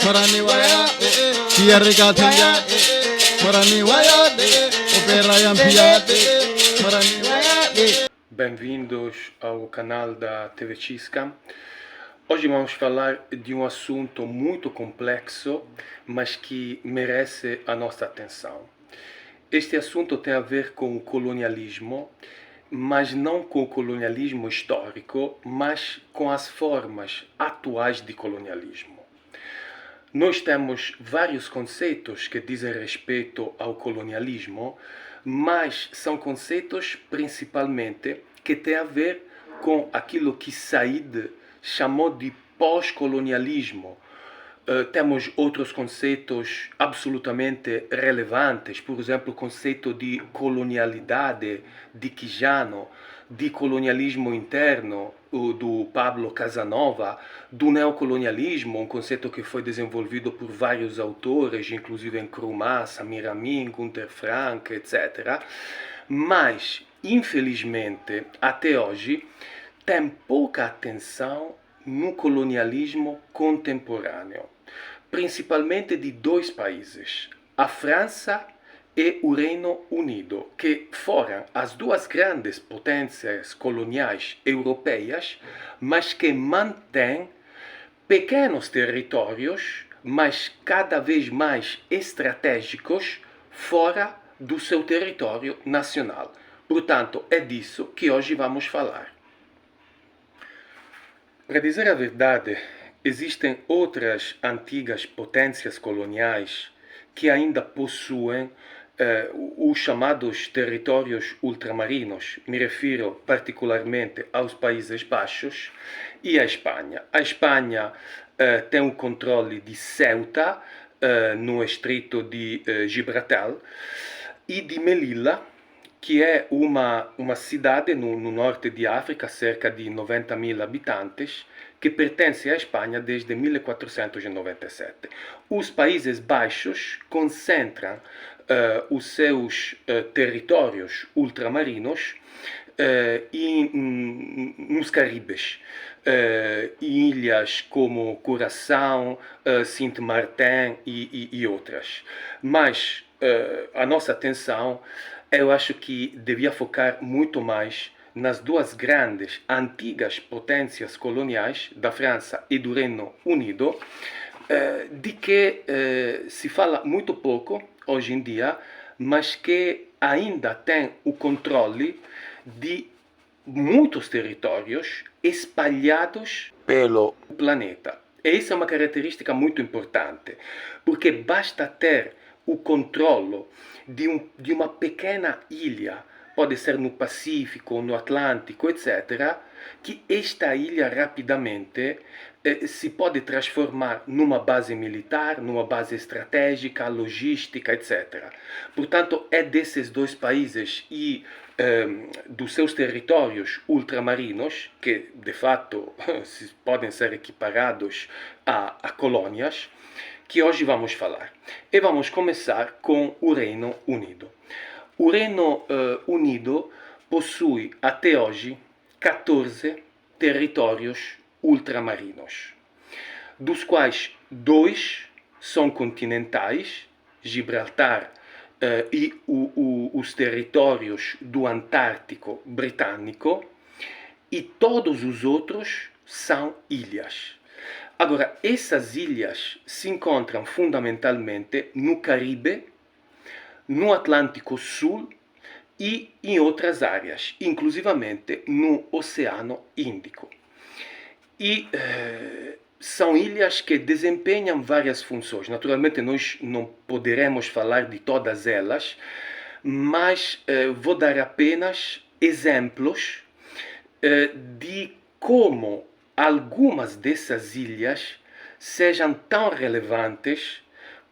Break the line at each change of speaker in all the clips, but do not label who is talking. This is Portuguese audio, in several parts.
Morani waya, Pierre Gataya, Morani waya, Opera Yampia, Morani waya.
Bem-vindos ao canal da TV Cisca. Hoje vamos falar de um assunto muito complexo, mas que merece a nossa atenção. Este assunto tem a ver com o colonialismo, mas não com o colonialismo histórico, mas com as formas atuais de colonialismo. Nós temos vários conceitos que dizem respeito ao colonialismo, mas são conceitos principalmente que têm a ver com aquilo que Said chamou de pós-colonialismo. Temos outros conceitos absolutamente relevantes, por exemplo, o conceito de colonialidade de Quijano, de colonialismo interno do Pablo Casanova, do neocolonialismo, um conceito que foi desenvolvido por vários autores, inclusive Nkrumah, Samir Amin, Gunther Frank, etc. Mas, infelizmente, até hoje, tem pouca atenção no colonialismo contemporâneo, principalmente de dois países, a França e o Reino Unido, que foram as duas grandes potências coloniais europeias, mas que mantêm pequenos territórios, mas cada vez mais estratégicos, fora do seu território nacional. Portanto, é disso que hoje vamos falar. Para dizer a verdade, existem outras antigas potências coloniais que ainda possuem os chamados territórios ultramarinos. Me refiro particularmente aos Países Baixos e à Espanha. A Espanha tem o controle de Ceuta, no estreito de Gibraltar, e de Melilla, que é uma cidade no norte de África, cerca de 90 mil habitantes, que pertence à Espanha desde 1497. Os Países Baixos concentram os seus territórios ultramarinos nos Caribes, ilhas como Curaçao, Sint-Maarten e outras. Mas a nossa atenção, eu acho que devia focar muito mais nas duas grandes, antigas potências coloniais da França e do Reino Unido, de que se fala muito pouco hoje em dia, mas que ainda tem o controle de muitos territórios espalhados pelo planeta. E isso é uma característica muito importante, porque basta ter o controle de uma pequena ilha, pode ser no Pacífico ou no Atlântico, etc., que esta ilha rapidamente se pode transformar numa base militar, numa base estratégica, logística, etc. Portanto, é desses dois países e dos seus territórios ultramarinos, que de fato podem ser equiparados a colônias, que hoje vamos falar. E vamos começar com o Reino Unido. O Reino Unido possui até hoje 14 territórios ultramarinos, dos quais 2 são continentais, Gibraltar e os territórios do Antártico Britânico, e todos os outros são ilhas. Agora, essas ilhas se encontram fundamentalmente no Caribe, no Atlântico Sul e em outras áreas, inclusivamente no Oceano Índico. E são ilhas que desempenham várias funções. Naturalmente, nós não poderemos falar de todas elas, mas vou dar apenas exemplos de como algumas dessas ilhas sejam tão relevantes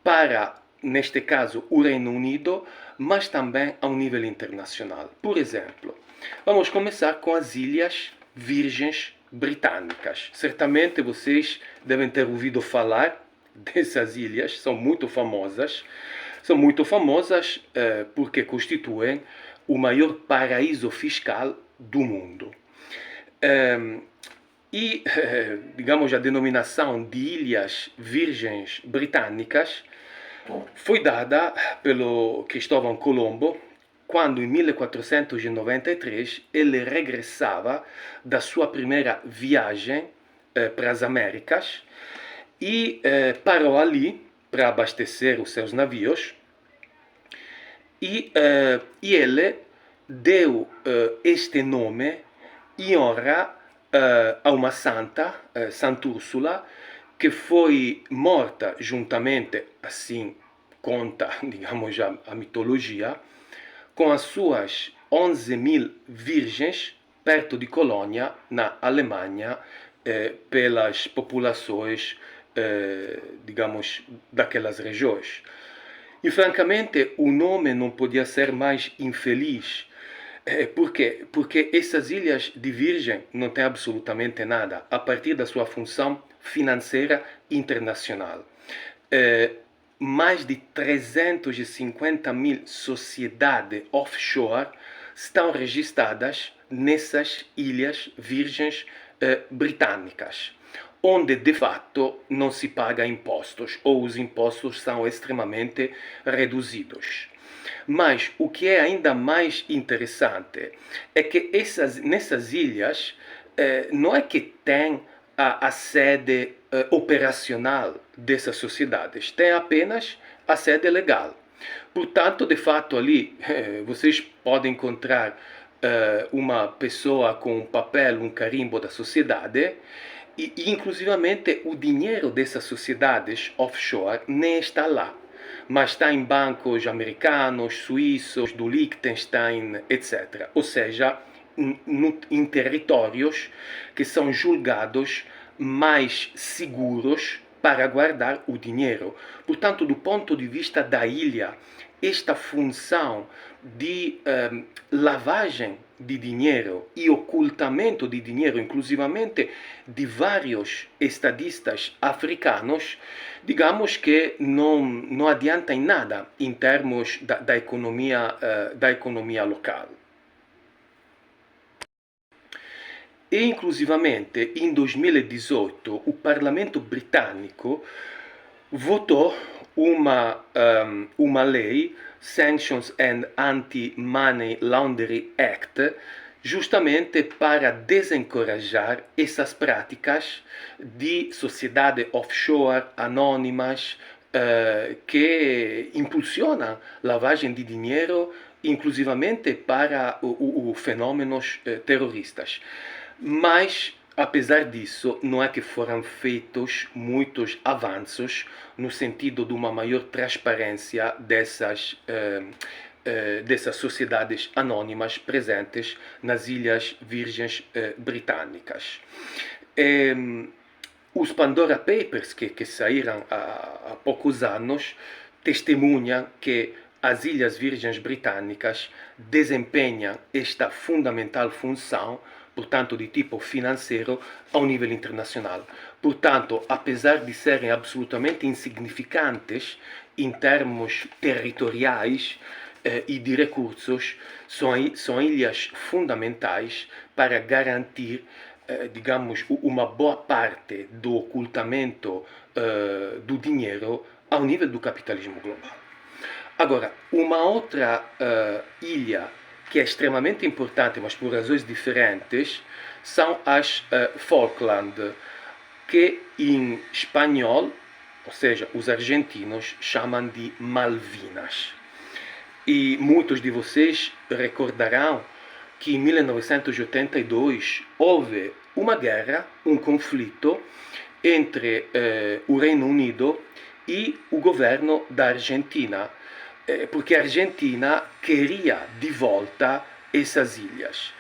para, neste caso, o Reino Unido, mas também ao nível internacional. Por exemplo, vamos começar com as Ilhas Virgens Britânicas. Certamente vocês devem ter ouvido falar dessas ilhas, são muito famosas. São muito famosas porque constituem o maior paraíso fiscal do mundo. E, digamos, a denominação de Ilhas Virgens Britânicas foi dada pelo Cristóvão Colombo quando, em 1493, ele regressava da sua primeira viagem para as Américas e parou ali para abastecer os seus navios e ele deu este nome em honra a uma santa, Sant'Úrsula, que foi morta juntamente, assim conta, digamos, a mitologia, com as suas 11.000 virgens perto de Colônia, na Alemanha, pelas populações, digamos, daquelas regiões. E francamente o nome não podia ser mais infeliz. Por quê? Porque essas ilhas de Virgem não têm absolutamente nada a partir da sua função financeira internacional. Mais de 350.000 sociedades offshore estão registradas nessas ilhas virgens britânicas, onde de fato não se paga impostos ou os impostos são extremamente reduzidos. Mas o que é ainda mais interessante é que nessas ilhas não é que tem a sede operacional dessas sociedades, tem apenas a sede legal. Portanto, de fato, ali vocês podem encontrar uma pessoa com um papel, um carimbo da sociedade, e inclusivamente o dinheiro dessas sociedades offshore nem está lá, mas está em bancos americanos, suíços, do Liechtenstein, etc. Ou seja, em territórios que são julgados mais seguros para guardar o dinheiro. Portanto, do ponto de vista da ilha, esta função de lavagem de dinheiro e ocultamento de dinheiro, inclusivamente de vários estadistas africanos, digamos que não adianta em nada em termos da economia local. E, inclusivamente, em 2018, o Parlamento britânico votou uma lei, Sanctions and Anti-Money Laundering Act, justamente para desencorajar essas práticas de sociedades offshore anônimas que impulsionam lavagem de dinheiro, inclusivamente para os fenômenos terroristas. Mas, apesar disso, não é que foram feitos muitos avanços no sentido de uma maior transparência dessas sociedades anônimas presentes nas Ilhas Virgens Britânicas. Os Pandora Papers, que saíram há poucos anos, testemunham que as Ilhas Virgens Britânicas desempenham esta fundamental função, portanto, de tipo financeiro, ao nível internacional. Portanto, apesar de serem absolutamente insignificantes em termos territoriais e de recursos, são ilhas fundamentais para garantir, digamos, uma boa parte do ocultamento do dinheiro ao nível do capitalismo global. Agora, uma outra ilha que é extremamente importante, mas por razões diferentes, são as Falkland, que em espanhol, ou seja, os argentinos chamam de Malvinas. E muitos de vocês recordarão que em 1982 houve uma guerra, um conflito entre o Reino Unido e o governo da Argentina, porque a Argentina queria de volta essas ilhas.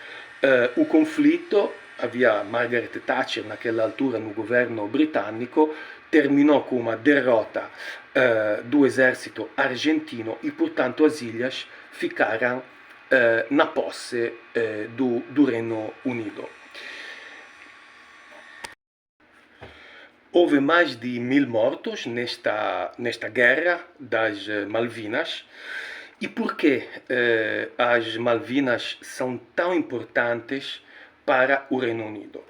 O conflito, havia Margaret Thatcher naquela altura no governo britânico, terminou com uma derrota do exército argentino e, portanto, as ilhas ficaram na posse do Reino Unido. Houve mais de 1.000 mortos nesta guerra das Malvinas. E por que as Malvinas são tão importantes para o Reino Unido?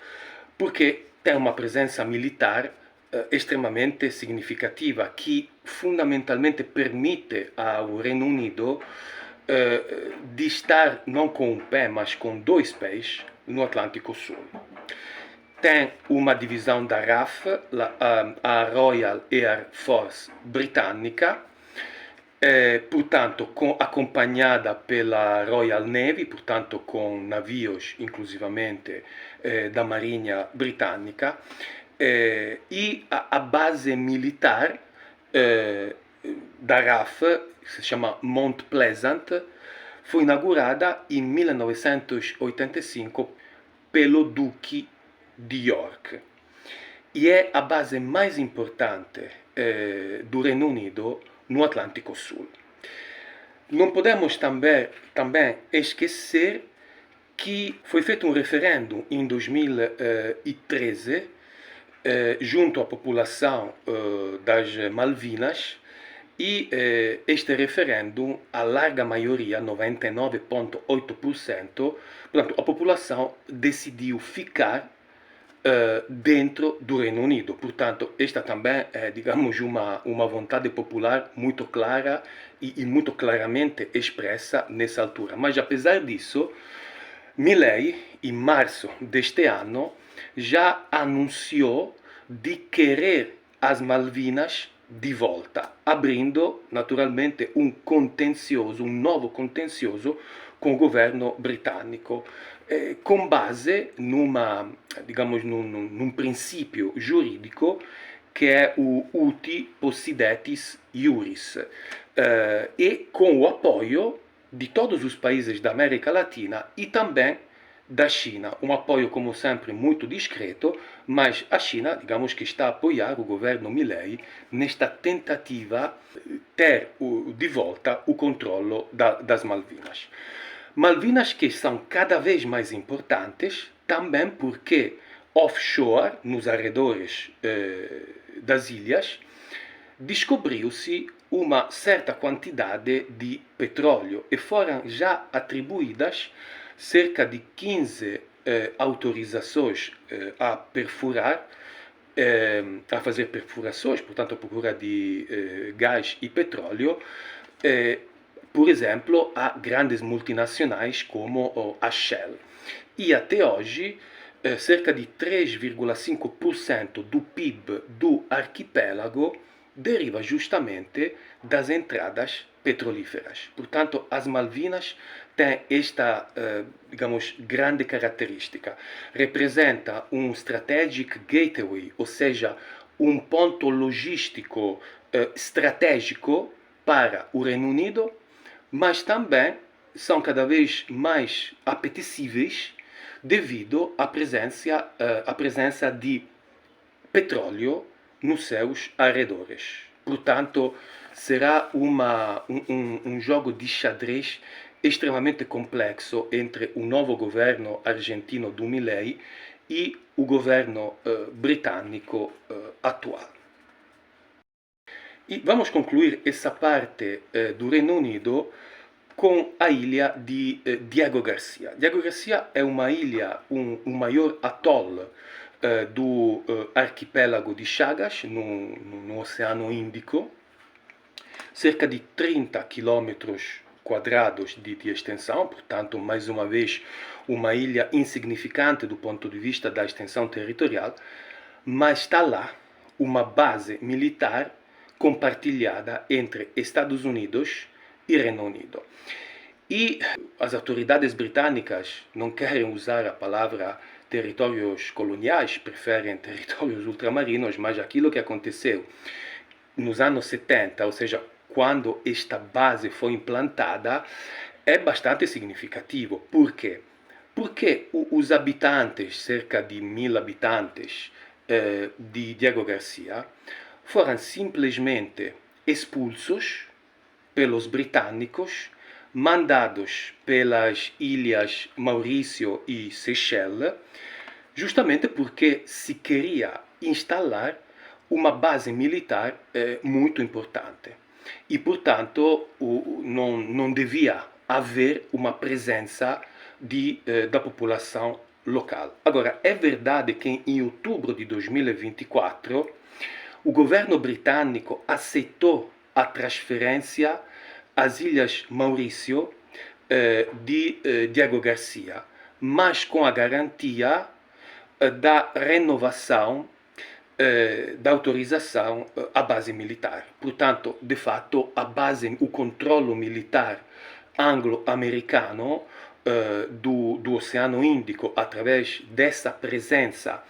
porque tem uma presença militar estremamente significativa que fundamentalmente permite ao Reino Unido de estar não com um pé, mas com dois pés no Atlântico Sul. Tem uma divisão da RAF, a Royal Air Force britânica, portanto acompanhada pela Royal Navy, portanto com navios inclusivamente da Marinha Britânica, e a base militar da RAF, que se chama Mount Pleasant, foi inaugurada em 1985 pelo Duque de York e é a base mais importante do Reino Unido no Atlântico Sul. Não podemos também esquecer que foi feito um referendo em 2013 junto à população das Malvinas e este referendo, a larga maioria, 99,8%, portanto, a população decidiu ficar dentro do Reino Unido. Portanto, esta também é, digamos, uma vontade popular muito clara e muito claramente expressa nessa altura. Mas, apesar disso, Milei, em março deste ano, já anunciou de querer as Malvinas de volta, abrindo naturalmente um novo contencioso com o governo britânico, com base num princípio jurídico que é o uti possidetis iuris, e com o apoio de todos os países da América Latina e também da China, um apoio como sempre muito discreto, mas a China, digamos que está a apoiar o governo Milei nesta tentativa de ter de volta o controlo das Malvinas. Malvinas que são cada vez mais importantes, também porque offshore, nos arredores das ilhas, descobriu-se uma certa quantidade de petróleo e foram já atribuídas cerca de 15 autorizações a perfurar, a fazer perfurações, portanto a procura de gás e petróleo, por exemplo, a grandes multinacionais como a Shell. E até hoje, cerca de 3,5% do PIB do arquipélago deriva justamente das entradas petrolíferas. Portanto, as Malvinas têm esta, digamos, grande característica. Representa um strategic gateway, ou seja, um ponto logístico estratégico para o Reino Unido, mas também são cada vez mais apetecíveis devido à presença de petróleo nos seus arredores. Portanto, será um jogo de xadrez extremamente complexo entre o novo governo argentino do Milei e o governo britânico atual. E vamos concluir essa parte do Reino Unido com a ilha de Diego Garcia. Diego Garcia é uma ilha, o maior atol do arquipélago de Chagas, no Oceano Índico, cerca de 30 quilômetros quadrados de extensão, portanto, mais uma vez, uma ilha insignificante do ponto de vista da extensão territorial, mas está lá uma base militar compartilhada entre Estados Unidos e Reino Unido. E as autoridades britânicas não querem usar a palavra territórios coloniais, preferem territórios ultramarinos, mas aquilo que aconteceu nos anos 70, ou seja, quando esta base foi implantada, é bastante significativo. Por quê? Porque os habitantes, cerca de 1000 habitantes de Diego Garcia, foram simplesmente expulsos pelos britânicos, mandados pelas ilhas Maurício e Seychelles, justamente porque se queria instalar uma base militar muito importante. E, portanto, não devia haver uma presença da população local. Agora, é verdade que em outubro de 2024 o governo britânico aceitou a transferência às Ilhas Maurício de Diego Garcia, mas com a garantia da renovação da autorização à base militar. Portanto, de fato, a base, o controlo militar anglo-americano do Oceano Índico, através dessa presença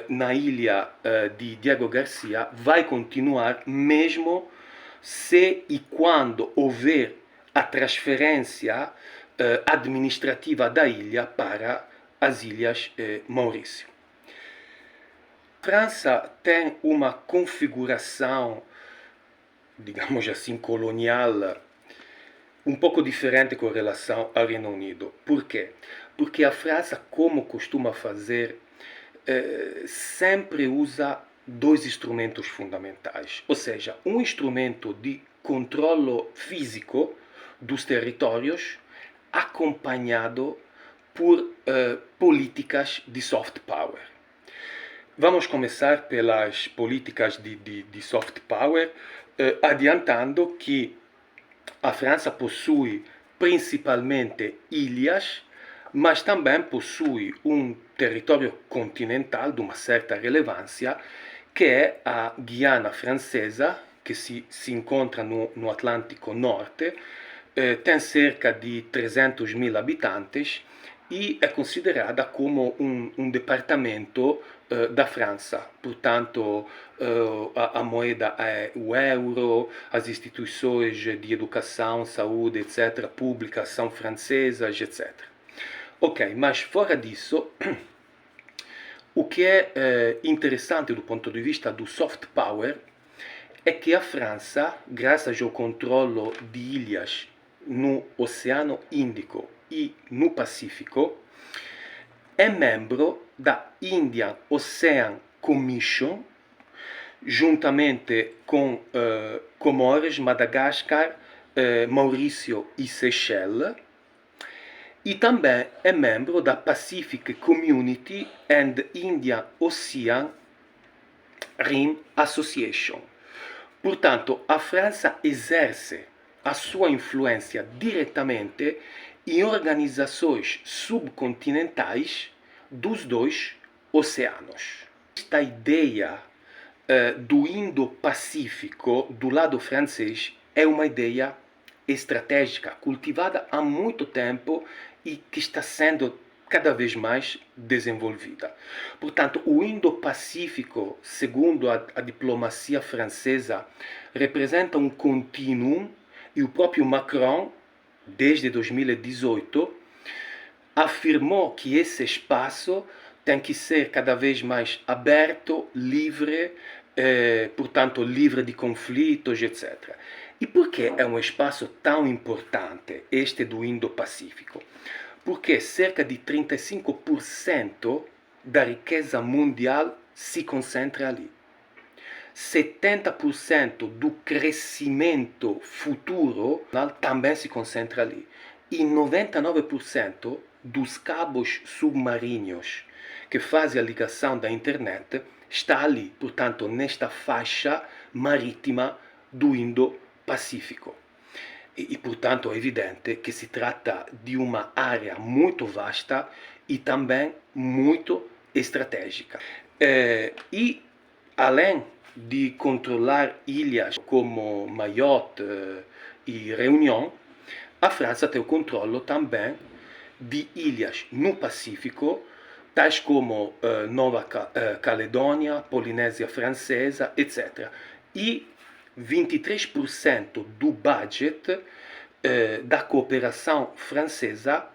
na ilha de Diego Garcia, vai continuar mesmo se e quando houver a transferência administrativa da ilha para as Ilhas Maurício. A França tem uma configuração, digamos assim, colonial um pouco diferente com relação ao Reino Unido. Por quê? Porque a França, como costuma fazer, sempre usa dois instrumentos fundamentais, ou seja, um instrumento de controlo físico dos territórios acompanhado por políticas de soft power. Vamos começar pelas políticas de soft power, adiantando que a França possui principalmente ilhas, mas também possui um território continental de uma certa relevância, que é a Guiana Francesa, que se encontra no Atlântico Norte, tem cerca de 300 mil habitantes e é considerada como um departamento da França. Portanto, a moeda é o euro, as instituições de educação, saúde, etc., públicas são francesas, etc. Ok, mas fora disso, o que é interessante do ponto de vista do soft power é que a França, graças ao controlo de ilhas no Oceano Índico e no Pacífico, é membro da Indian Ocean Commission, juntamente com Comores, Madagascar, Maurício e Seychelles, e também é membro da Pacific Community and Indian Ocean Rim Association. Portanto, a França exerce a sua influência diretamente em organizações subcontinentais dos dois oceanos. Esta ideia do Indo-Pacífico do lado francês é uma ideia estratégica, cultivada há muito tempo e que está sendo cada vez mais desenvolvida. Portanto, o Indo-Pacífico, segundo a diplomacia francesa, representa um contínuo e o próprio Macron, desde 2018, afirmou que esse espaço tem que ser cada vez mais aberto, livre, portanto, livre de conflitos, etc. E por que é um espaço tão importante, este do Indo-Pacífico? Porque cerca de 35% da riqueza mundial se concentra ali. 70% do crescimento futuro também se concentra ali. E 99% dos cabos submarinos que fazem a ligação da internet está ali, portanto, nesta faixa marítima do Indo-Pacífico. E, portanto, é evidente que se trata de uma área muito vasta e também muito estratégica. E, além de controlar ilhas como Mayotte e Réunion, a França tem o controle também de ilhas no Pacífico, tais como Nova Caledônia, Polinésia Francesa, etc. E 23% do budget da cooperação francesa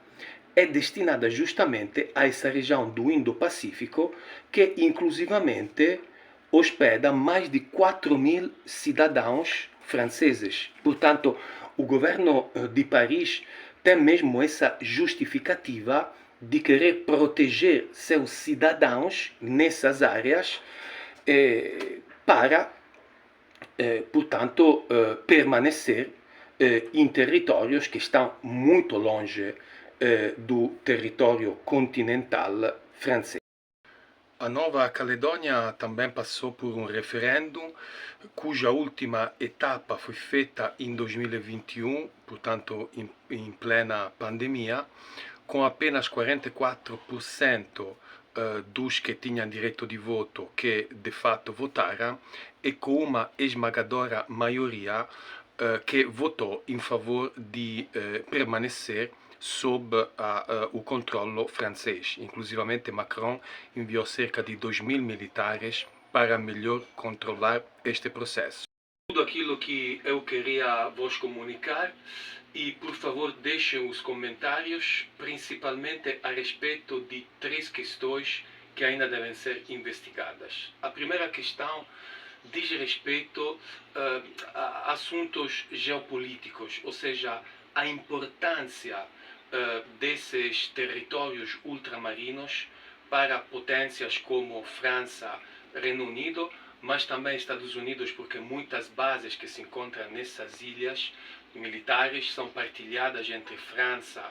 é destinada justamente a essa região do Indo-Pacífico, que inclusivamente hospeda mais de 4 mil cidadãos franceses. Portanto, o governo de Paris tem mesmo essa justificativa de querer proteger seus cidadãos nessas áreas para, portanto, permanecer em territórios que estão muito longe do território continental francês. A Nova Caledônia também passou por um referendo, cuja última etapa foi feita em 2021, portanto em plena pandemia, com apenas 44% dos que tinham direito de voto que de fato votaram e com uma esmagadora maioria que votou em favor de permanecer sob o controllo francês. Inclusivamente Macron enviou cerca de 2.000 militares para melhor controlar este processo. Tudo aquilo que eu queria vos comunicar e por favor deixem os comentários, principalmente a respeito de 3 questões que ainda devem ser investigadas. A primeira questão diz respeito a assuntos geopolíticos, ou seja, a importância desses territórios ultramarinos para potências como França, Reino Unido, mas também Estados Unidos, porque muitas bases que se encontram nessas ilhas militares são partilhadas entre França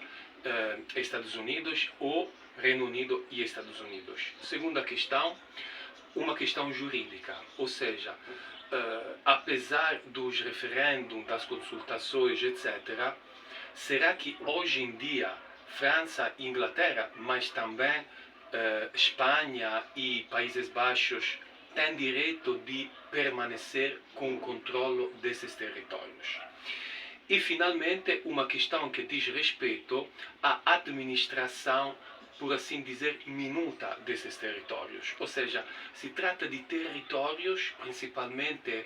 e Estados Unidos ou Reino Unido e Estados Unidos. Segunda questão, uma questão jurídica, ou seja, apesar dos referêndums, das consultações, etc., será que hoje em dia França e Inglaterra, mas também Espanha e Países Baixos, têm direito de permanecer com o controle desses territórios? E, finalmente, uma questão que diz respeito à administração, por assim dizer, minuta desses territórios. Ou seja, se trata de territórios, principalmente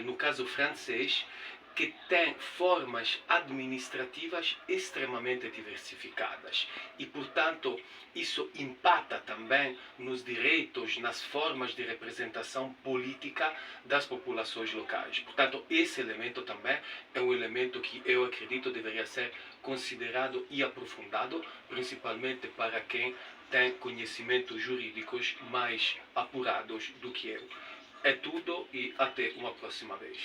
no caso francês, que têm formas administrativas extremamente diversificadas e, portanto, isso impacta também nos direitos, nas formas de representação política das populações locais. Portanto, esse elemento também é um elemento que eu acredito deveria ser considerado e aprofundado, principalmente para quem tem conhecimentos jurídicos mais apurados do que eu. É tudo e até uma próxima vez.